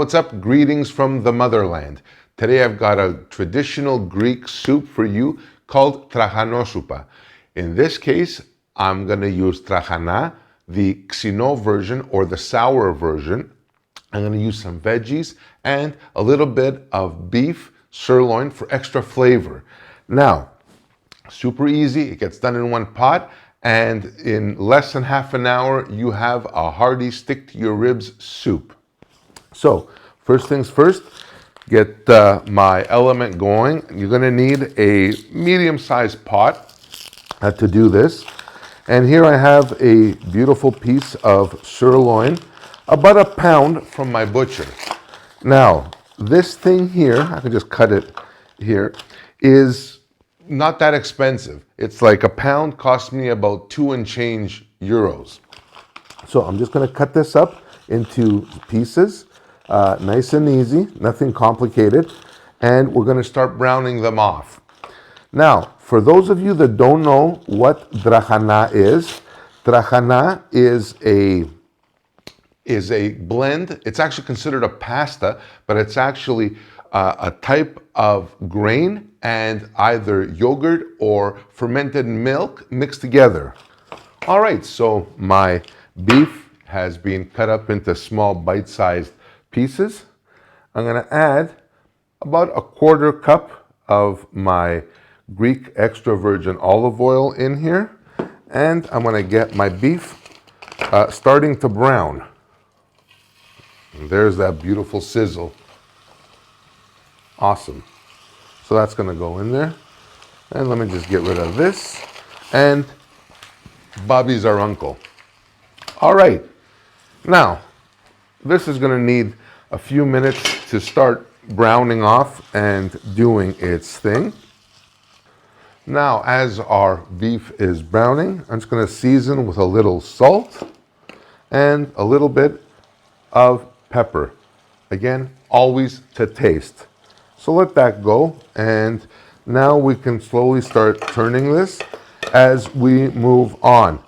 what's up? Greetings from the motherland. Today I've got a traditional Greek soup for you called Trahanosoupa. In this case, I'm going to use Trahana, the xino version or the sour version. I'm going to use some veggies and a little bit of beef sirloin for extra flavor. Now, super easy. It gets done in one pot, and in less than half an hour, you have a hearty stick to your ribs soup. So, first things first, get my element going. You're going to need a medium-sized pot to do this. And here I have a beautiful piece of sirloin, about a pound from my butcher. Now, this thing here, I can just cut it here, is not that expensive. It's like a pound cost me about 2 and change euros. So I'm just going to cut this up into pieces, nice and easy, nothing complicated, and we're going to start browning them off. Now, for those of you that don't know what Trahana is a blend. It's actually considered a pasta, but it's actually a type of grain and either yogurt or fermented milk mixed together. All right, so my beef has been cut up into small bite-sized pieces. I'm gonna add about a quarter cup of my Greek extra virgin olive oil in here, and I'm gonna get my beef starting to brown. And there's that beautiful sizzle. Awesome. So that's going to go in there. And let me just get rid of this. And Bobby's our uncle. All right. Now, this is going to need a few minutes to start browning off and doing its thing. Now, as our beef is browning, I'm just going to season with a little salt and a little bit of pepper. Again, always to taste. So let that go, and now we can slowly start turning this as we move on.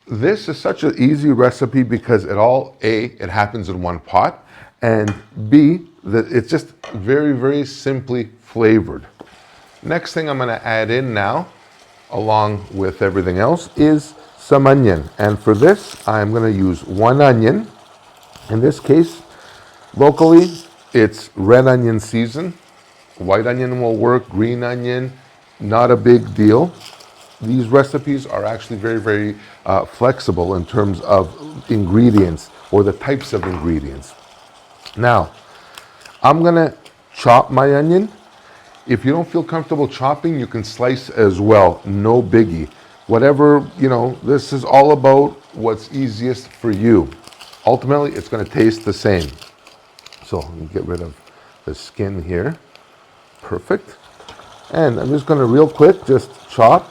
This is such an easy recipe because it happens in one pot, and B, that it's just very, very simply flavored. Next thing I'm going to add in now, along with everything else, is some onion. And for this, I'm going to use 1 onion. In this case, locally, it's red onion season. White onion will work, green onion, not a big deal. These recipes are actually very, very flexible in terms of ingredients or the types of ingredients. Now, I'm gonna chop my onion. If you don't feel comfortable chopping, you can slice as well, no biggie. Whatever, this is all about what's easiest for you. Ultimately, it's going to taste the same. So let me get rid of the skin here. Perfect. And I'm just going to real quick just chop.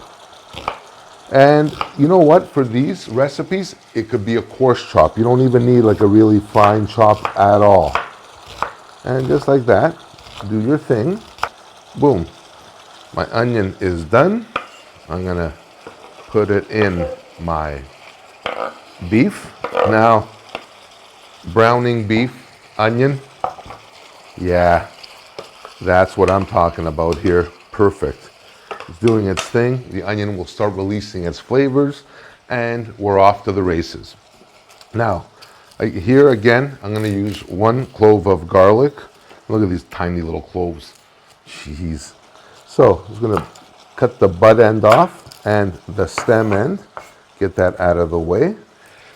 And you know what? For these recipes, it could be a coarse chop. You don't even need like a really fine chop at all. And just like that, do your thing. Boom. My onion is done. I'm going to put it in my beef. Now, browning beef, onion. Yeah, that's what I'm talking about here. Perfect. It's doing its thing. The onion will start releasing its flavors, and we're off to the races. Now, here again, I'm going to use 1 clove of garlic. Look at these tiny little cloves. Jeez. So, I'm just going to cut the butt end off and the stem end. Get that out of the way.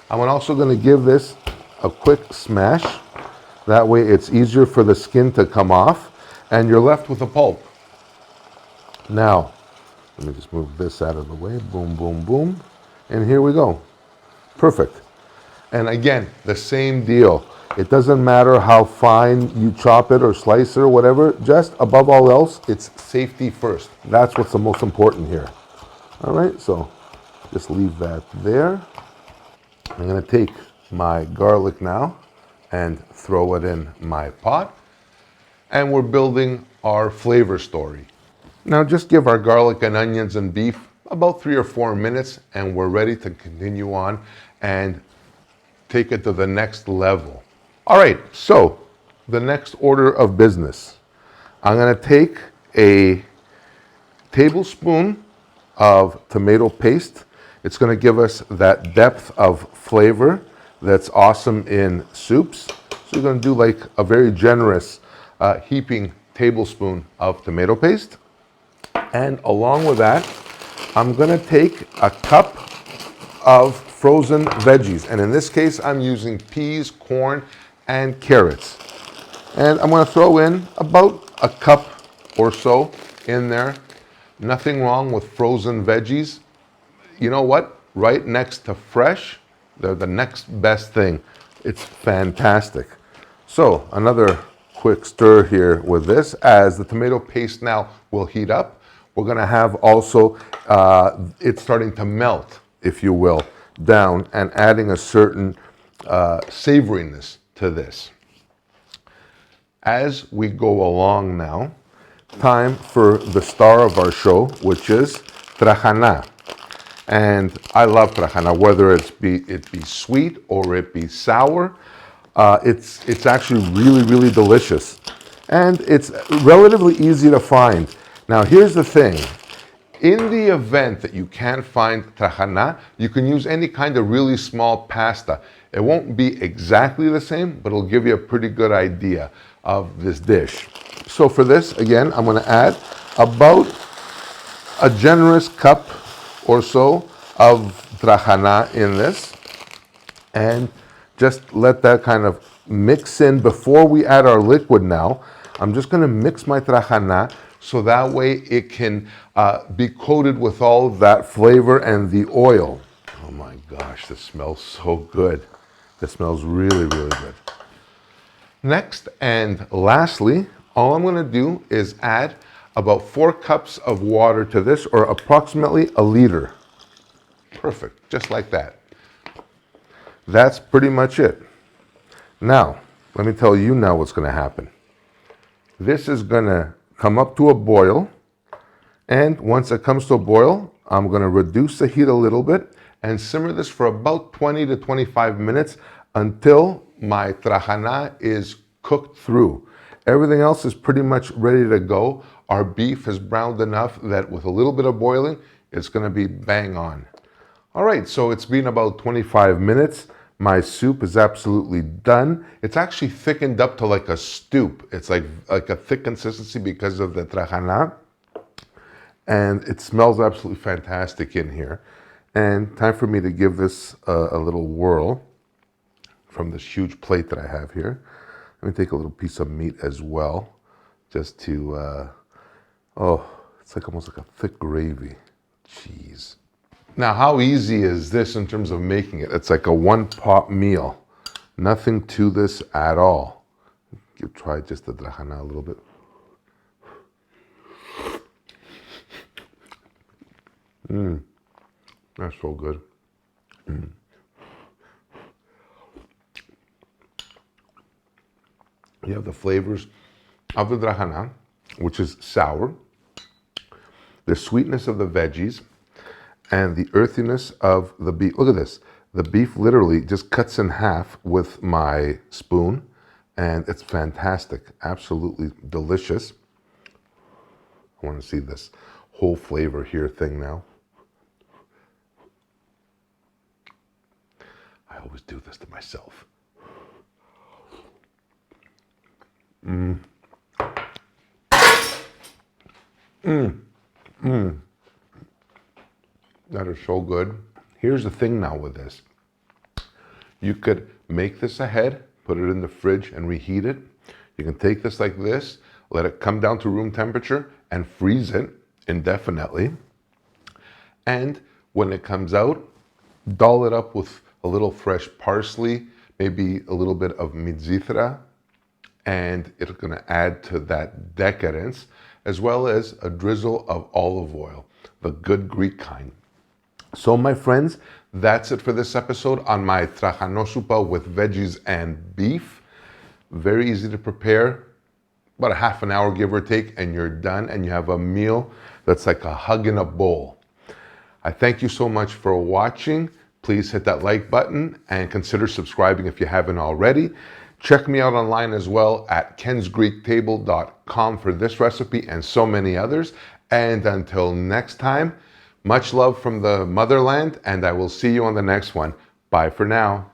I'm also going to give this a quick smash. That way it's easier for the skin to come off and you're left with a pulp. Now, let me just move this out of the way. Boom, boom, boom. And here we go. Perfect. And again, the same deal. It doesn't matter how fine you chop it or slice it or whatever. Just above all else, it's safety first. That's what's the most important here. All right, so just leave that there. I'm going to take my garlic now and throw it in my pot. And we're building our flavor story. Now just give our garlic and onions and beef about 3 or 4 minutes and we're ready to continue on and take it to the next level. All right, so the next order of business. I'm gonna take a tablespoon of tomato paste. It's gonna give us that depth of flavor that's awesome in soups. So you're gonna do like a very generous heaping tablespoon of tomato paste. And along with that, I'm gonna take a cup of frozen veggies. And in this case, I'm using peas, corn, and carrots. And I'm gonna throw in about a cup or so in there. Nothing wrong with frozen veggies. You know what? Right next to fresh, they're the next best thing. It's fantastic. So another quick stir here with this as the tomato paste now will heat up. We're gonna have also, it's starting to melt, if you will, down and adding a certain savoriness to this. As we go along now, time for the star of our show, which is Trahana. And I love Trahana, whether it be sweet or it be sour. It's actually really, really delicious. And it's relatively easy to find. Now, here's the thing. In the event that you can't find Trahana, you can use any kind of really small pasta. It won't be exactly the same, but it'll give you a pretty good idea of this dish. So for this, again, I'm gonna add about a generous cup or so of Trahana in this, and just let that kind of mix in before we add our liquid now. I'm just gonna mix my Trahana so that way it can be coated with all of that flavor and the oil. Oh my gosh, this smells so good. This smells really, really good. Next and lastly, all I'm gonna do is add about 4 cups of water to this, or approximately a liter. Perfect, just like that. That's pretty much it. Now, let me tell you now what's gonna happen. This is gonna come up to a boil, and once it comes to a boil, I'm gonna reduce the heat a little bit and simmer this for about 20 to 25 minutes until my Trahana is cooked through. Everything else is pretty much ready to go. Our beef is browned enough that with a little bit of boiling, it's gonna be bang on. All right, so it's been about 25 minutes. My soup is absolutely done. It's actually thickened up to like a stew. It's like a thick consistency because of the Trahana. And it smells absolutely fantastic in here. And time for me to give this a little whirl from this huge plate that I have here. Let me take a little piece of meat as well, just to, oh, it's like almost like a thick gravy. Jeez. Now, how easy is this in terms of making it? It's like a one-pot meal. Nothing to this at all. You try just the Trahana a little bit. That's so good. You have the flavors of the Trahana, which is sour, the sweetness of the veggies, and the earthiness of the beef. Look at this. The beef literally just cuts in half with my spoon, and it's fantastic. Absolutely delicious. I want to see this whole flavor here thing now. I always do this to myself. That is so good. Here's the thing now with this. You could make this ahead, put it in the fridge and reheat it. You can take this like this, let it come down to room temperature and freeze it indefinitely. And when it comes out, doll it up with a little fresh parsley, maybe a little bit of mizithra, and it's gonna add to that decadence, as well as a drizzle of olive oil, the good Greek kind. So my friends, that's it for this episode on my Trahanosoupa with veggies and beef. Very easy to prepare, about a half an hour give or take, and you're done, and you have a meal that's like a hug in a bowl. I thank you so much for watching. Please hit that like button and consider subscribing if you haven't already. Check me out online as well at kensgreektable.com for this recipe and so many others. And until next time, much love from the motherland, and I will see you on the next one. Bye for now.